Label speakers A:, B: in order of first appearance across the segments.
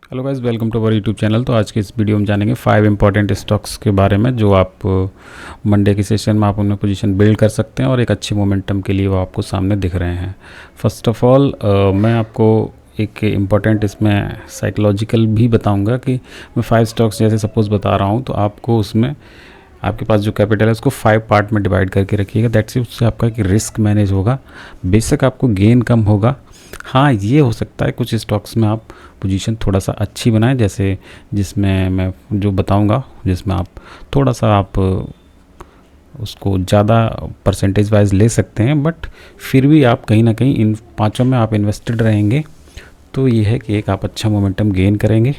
A: Hello guys, welcome to our YouTube channel. तो आज के इस वीडियो में जानेंगे 5 इंपॉर्टेंट स्टॉक्स के बारे में जो आप मंडे की सेशन में आप उनमें पोजीशन बिल्ड कर सकते हैं और एक अच्छी मोमेंटम के लिए वो आपको सामने दिख रहे हैं। फर्स्ट ऑफ ऑल मैं आपको एक इम्पॉर्टेंट इसमें साइकोलॉजिकल भी बताऊंगा कि मैं 5 स्टॉक्स जैसे सपोज़ बता रहा हूँ तो आपको उसमें आपके पास जो कैपिटल है उसको 5 पार्ट में डिवाइड करके रखिएगा। दैट्स उससे आपका एक रिस्क मैनेज होगा। बेशक आपको गेन कम होगा, हाँ ये हो सकता है कुछ स्टॉक्स में आप पोजीशन थोड़ा सा अच्छी बनाएं, जैसे जिसमें मैं जो बताऊंगा जिसमें आप थोड़ा सा आप उसको ज़्यादा परसेंटेज वाइज ले सकते हैं, बट फिर भी आप कहीं ना कहीं इन पांचों में आप इन्वेस्टेड रहेंगे तो ये है कि एक आप अच्छा मोमेंटम गेन करेंगे।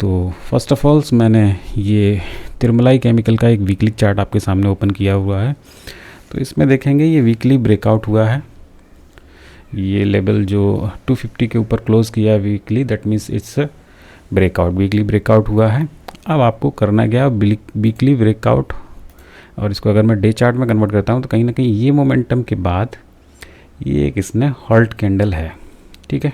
A: तो फर्स्ट ऑफ ऑल मैंने ये तिरुमलाई केमिकल का एक वीकली चार्ट आपके सामने ओपन किया हुआ है। तो इसमें देखेंगे ये वीकली ब्रेकआउट हुआ है, ये लेवल जो 250 के ऊपर क्लोज़ किया है weekly, that means it's breakout, weekly breakout हुआ है। अब आपको करना क्या, वीकली ब्रेकआउट, और इसको अगर मैं डे चार्ट में कन्वर्ट करता हूँ तो कहीं ना कहीं ये मोमेंटम के बाद ये एक इसने हॉल्ट कैंडल है, ठीक है।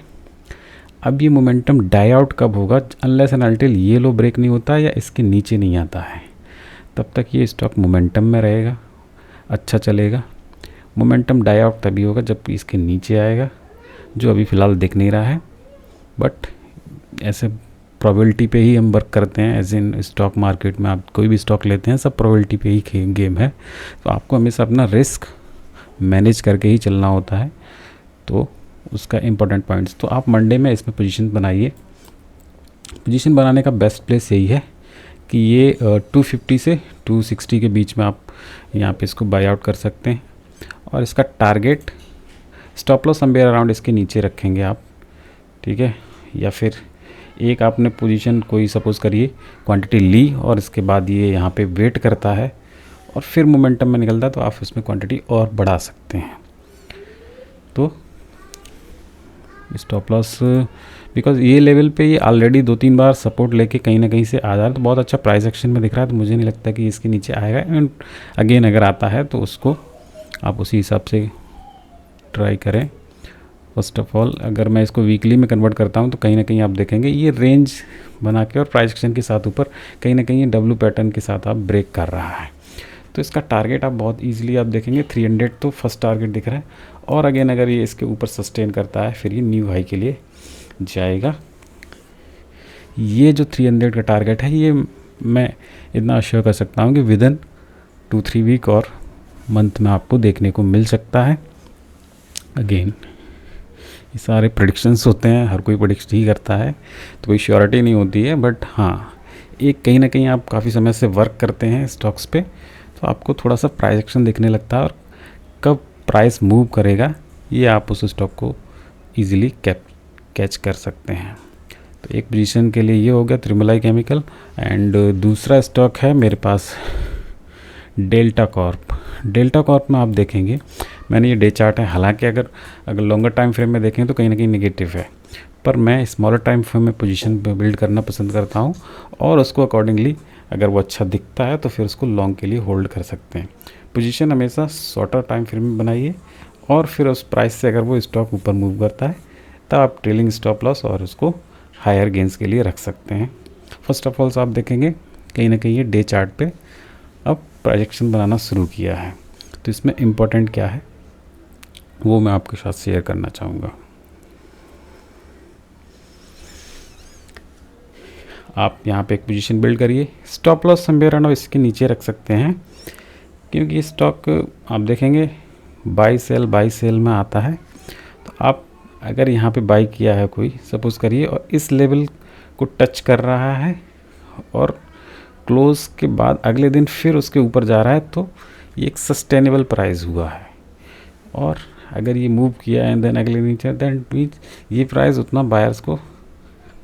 A: अब ये मोमेंटम डाई आउट कब होगा, अनलेस एंड अनटिल ये लो ब्रेक नहीं होता या इसके नीचे नहीं आता है, तब तक ये स्टॉक मोमेंटम में रहेगा, अच्छा चलेगा। मोमेंटम डाई आउट तभी होगा जब इसके नीचे आएगा, जो अभी फ़िलहाल दिख नहीं रहा है। बट ऐसे प्रोबेबिलिटी पे ही हम वर्क करते हैं, एज इन स्टॉक मार्केट में आप कोई भी स्टॉक लेते हैं सब प्रोबेबिलिटी पे ही गेम है। तो आपको हमेशा अपना रिस्क मैनेज करके ही चलना होता है। तो उसका इम्पोर्टेंट पॉइंट्स, तो आप मंडे में इसमें पोजीशन बनाइए। पोजीशन बनाने का बेस्ट प्लेस यही है कि ये 250 से 260 के बीच में आप यहाँ पे इसको बाई आउट कर सकते हैं, और इसका target stop loss somewhere around इसके नीचे रखेंगे आप, ठीक है। या फिर एक आपने पोजीशन कोई सपोज़ करिए क्वांटिटी ली और इसके बाद ये यहाँ पे वेट करता है और फिर मोमेंटम में निकलता है तो आप इसमें क्वांटिटी और बढ़ा सकते हैं। तो स्टॉप लॉस बिकॉज ये लेवल पे ये ऑलरेडी 2-3 बार सपोर्ट लेके कहीं ना कहीं से आ जा रहा है, तो बहुत अच्छा प्राइस एक्शन में दिख रहा है, तो मुझे नहीं लगता कि इसके नीचे आएगा। एंड अगेन अगर आता है तो उसको आप उसी हिसाब से ट्राई करें। फर्स्ट ऑफ ऑल अगर मैं इसको वीकली में कन्वर्ट करता हूं तो कहीं ना कहीं आप देखेंगे ये रेंज बना के और प्राइस एक्शन के साथ ऊपर कहीं ना कहीं ये डब्ल्यू पैटर्न के साथ आप ब्रेक कर रहा है। तो इसका टारगेट आप बहुत ईजिली आप देखेंगे 300 तो फर्स्ट टारगेट दिख रहा है, और अगेन अगर ये इसके ऊपर सस्टेन करता है फिर ये न्यू हाई के लिए जाएगा। ये जो 300 का टारगेट है ये मैं इतना अश्योर कर सकता हूँ कि विद इन 2-3 वीक और मंथ में आपको देखने को मिल सकता है। अगेन ये सारे प्रेडिक्शंस होते हैं, हर कोई प्रेडिक्ट ही करता है तो कोई श्योरिटी नहीं होती है, बट हाँ एक कहीं ना कहीं आप काफ़ी समय से वर्क करते हैं स्टॉक्स पे तो आपको थोड़ा सा प्राइस एक्शन दिखने लगता है, और कब प्राइस मूव करेगा ये आप उस स्टॉक को ईजिली कैच कर सकते हैं। तो एक पोजीशन के लिए ये हो गया तिरुमलाई केमिकल। एंड दूसरा स्टॉक है मेरे पास डेल्टा कॉर्प। डेल्टा कॉर्प में आप देखेंगे मैंने ये डे चार्ट है, हालांकि अगर लॉन्गर टाइम फ्रेम में देखें तो कहीं ना कहीं नेगेटिव है, पर मैं स्मॉलर टाइम फ्रेम में पोजीशन बिल्ड करना पसंद करता हूँ, और उसको अकॉर्डिंगली अगर वो अच्छा दिखता है तो फिर उसको लॉन्ग के लिए होल्ड कर सकते हैं। पोजीशन हमेशा शॉर्टर टाइम फ्रेम में बनाइए, और फिर उस प्राइस से अगर वो स्टॉक ऊपर मूव करता है तब आप ट्रेलिंग स्टॉप लॉस और उसको हायर गेंस के लिए रख सकते हैं। फर्स्ट ऑफ ऑल आप देखेंगे कहीं ना कहीं ये डे चार्ट पे अब प्रोजेक्शन बनाना शुरू किया है। तो इसमें इम्पोर्टेंट क्या है वो मैं आपके साथ शेयर करना चाहूँगा। आप यहाँ पे एक पोजीशन बिल्ड करिए, स्टॉप लॉस समवेयर अराउंड इसके नीचे रख सकते हैं, क्योंकि स्टॉक आप देखेंगे बाई सेल में आता है। तो आप अगर यहाँ पे बाई किया है कोई सपोज़ करिए और इस लेवल को टच कर रहा है और क्लोज के बाद अगले दिन फिर उसके ऊपर जा रहा है तो ये एक सस्टेनेबल प्राइस हुआ है। और अगर ये मूव किया एंड देन अगले दिन देन मीन्स ये प्राइस उतना बायर्स को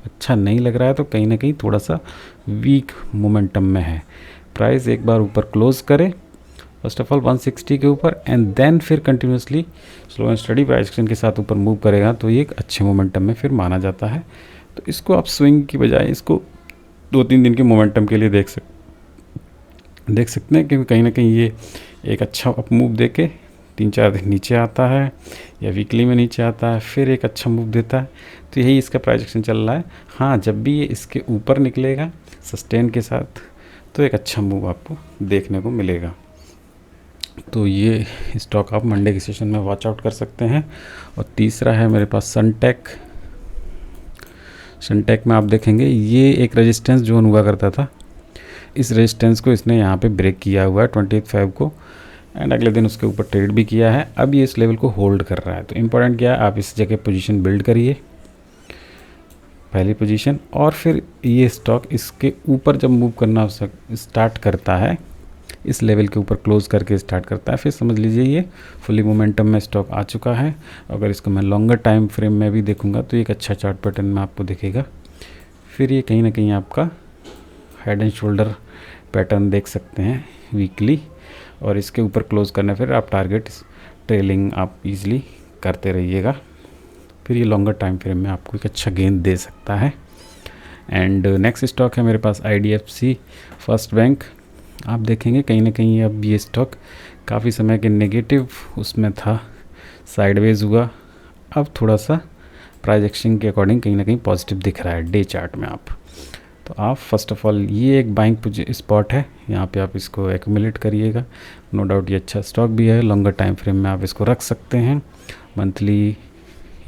A: अच्छा नहीं लग रहा है, तो कहीं ना कहीं थोड़ा सा वीक मोमेंटम में है। प्राइस एक बार ऊपर क्लोज करे फर्स्ट ऑफ ऑल 160 के ऊपर, एंड देन फिर continuously slow and study price action के साथ ऊपर मूव करेगा तो ये एक अच्छे मोमेंटम में फिर माना जाता है। तो इसको आप स्विंग की बजाय इसको 2-3 दिन के मोमेंटम के लिए देख सकते हैं, क्योंकि कहीं ना कहीं ये एक अच्छा अप मूव दे के 3-4 दिन नीचे आता है या वीकली में नीचे आता है, फिर एक अच्छा मूव देता है। तो यही इसका प्राइस एक्शन चल रहा है। हाँ, जब भी ये इसके ऊपर निकलेगा सस्टेन के साथ तो एक अच्छा मूव आपको देखने को मिलेगा। तो ये स्टॉक आप मंडे के सेशन में वॉच आउट कर सकते हैं। और तीसरा है मेरे पास सनटेक। सनटेक में आप देखेंगे ये एक रेजिस्टेंस जोन हुआ करता था, इस रेजिस्टेंस को इसने यहाँ पे ब्रेक किया हुआ है 28 फेब को, एंड अगले दिन उसके ऊपर ट्रेड भी किया है। अब ये इस लेवल को होल्ड कर रहा है। तो इम्पोर्टेंट क्या है, आप इस जगह पोजीशन बिल्ड करिए, पहली पोजीशन, और फिर ये स्टॉक इसके ऊपर जब मूव करना स्टार्ट करता है, इस लेवल के ऊपर क्लोज करके स्टार्ट करता है, फिर समझ लीजिए ये फुली मोमेंटम में स्टॉक आ चुका है। अगर इसको मैं लॉन्गर टाइम फ्रेम में भी देखूंगा तो एक अच्छा चार्ट पैटर्न में आपको दिखेगा। फिर ये कहीं ना कहीं आपका हेड एंड शोल्डर पैटर्न देख सकते हैं वीकली, और इसके ऊपर क्लोज करना, फिर आप टारगेट ट्रेलिंग आप इजीली करते रहिएगा। फिर ये लॉन्गर टाइम फ्रेम में आपको एक अच्छा गेन दे सकता है। एंड नेक्स्ट स्टॉक है मेरे पास IDFC फर्स्ट बैंक। आप देखेंगे कहीं ना कहीं अब ये स्टॉक काफ़ी समय के नेगेटिव उसमें था, साइडवेज हुआ, अब थोड़ा सा प्राइस एक्शन के अकॉर्डिंग कहीं ना कहीं पॉजिटिव दिख रहा है डे चार्ट में आप। तो आप फर्स्ट ऑफ ऑल ये एक बाइंग स्पॉट है, यहाँ पे आप इसको एक्यूमुलेट करिएगा। नो डाउट ये अच्छा स्टॉक भी है, लॉन्गर टाइम फ्रेम में आप इसको रख सकते हैं, मंथली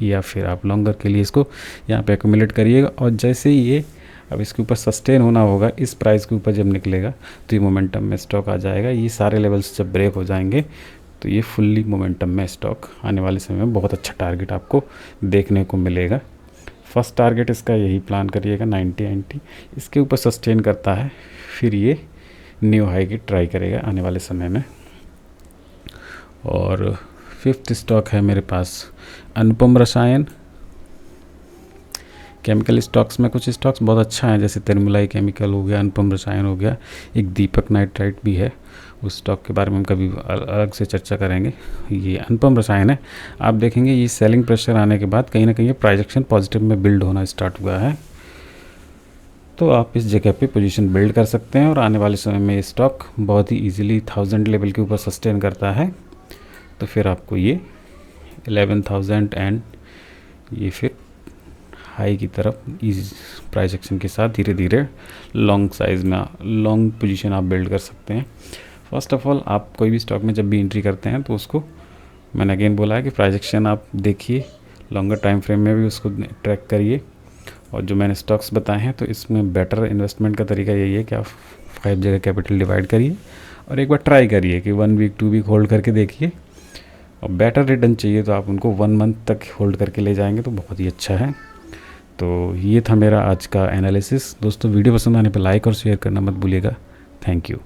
A: या फिर आप लॉन्गर के लिए इसको यहाँ पे एक्यूमुलेट करिएगा। और जैसे ही ये अब इसके ऊपर सस्टेन होना होगा, इस प्राइस के ऊपर जब निकलेगा तो ये मोमेंटम में स्टॉक आ जाएगा। ये सारे लेवल्स जब ब्रेक हो जाएंगे तो ये फुल्ली मोमेंटम में स्टॉक आने वाले समय में बहुत अच्छा टारगेट आपको देखने को मिलेगा। फर्स्ट टारगेट इसका यही प्लान करिएगा 90 इसके ऊपर सस्टेन करता है, फिर ये न्यू हाई की ट्राई करेगा आने वाले समय में। और फिफ्थ स्टॉक है मेरे पास अनुपम रसायन। केमिकल स्टॉक्स में कुछ स्टॉक्स बहुत अच्छा है, जैसे तिरमुलाई केमिकल हो गया, अनुपम रसायन हो गया, एक दीपक नाइट्राइट भी है, उस स्टॉक के बारे में हम कभी अलग से चर्चा करेंगे। ये अनुपम रसायन है। आप देखेंगे ये सेलिंग प्रेशर आने के बाद कहीं ना कहीं प्राइस एक्शन पॉजिटिव में बिल्ड होना स्टार्ट हुआ है, तो आप इस जगह पे पोजीशन बिल्ड कर सकते हैं। और आने वाले समय में ये स्टॉक बहुत ही ईजिली 1000 लेवल के ऊपर सस्टेन करता है, तो फिर आपको ये 11,000 एंड ये फिर हाई की तरफ इस प्राइस एक्शन के साथ धीरे धीरे लॉन्ग साइज में लॉन्ग पोजीशन आप बिल्ड कर सकते हैं। फर्स्ट ऑफ ऑल आप कोई भी स्टॉक में जब भी एंट्री करते हैं तो उसको मैंने अगेन बोला है कि प्राइस एक्शन आप देखिए, लॉन्गर टाइम फ्रेम में भी उसको ट्रैक करिए। और जो मैंने स्टॉक्स बताए हैं तो इसमें बेटर इन्वेस्टमेंट का तरीका यही है कि आप 5 जगह कैपिटल डिवाइड करिए और एक बार ट्राई करिए कि 1 वीक 2 वीक होल्ड करके देखिए, और बेटर रिटर्न चाहिए तो आप उनको 1 मंथ तक होल्ड करके ले जाएंगे तो बहुत ही अच्छा है। तो ये था मेरा आज का एनालिसिस। दोस्तों वीडियो पसंद आने पर लाइक और शेयर करना मत भूलिएगा। Thank you.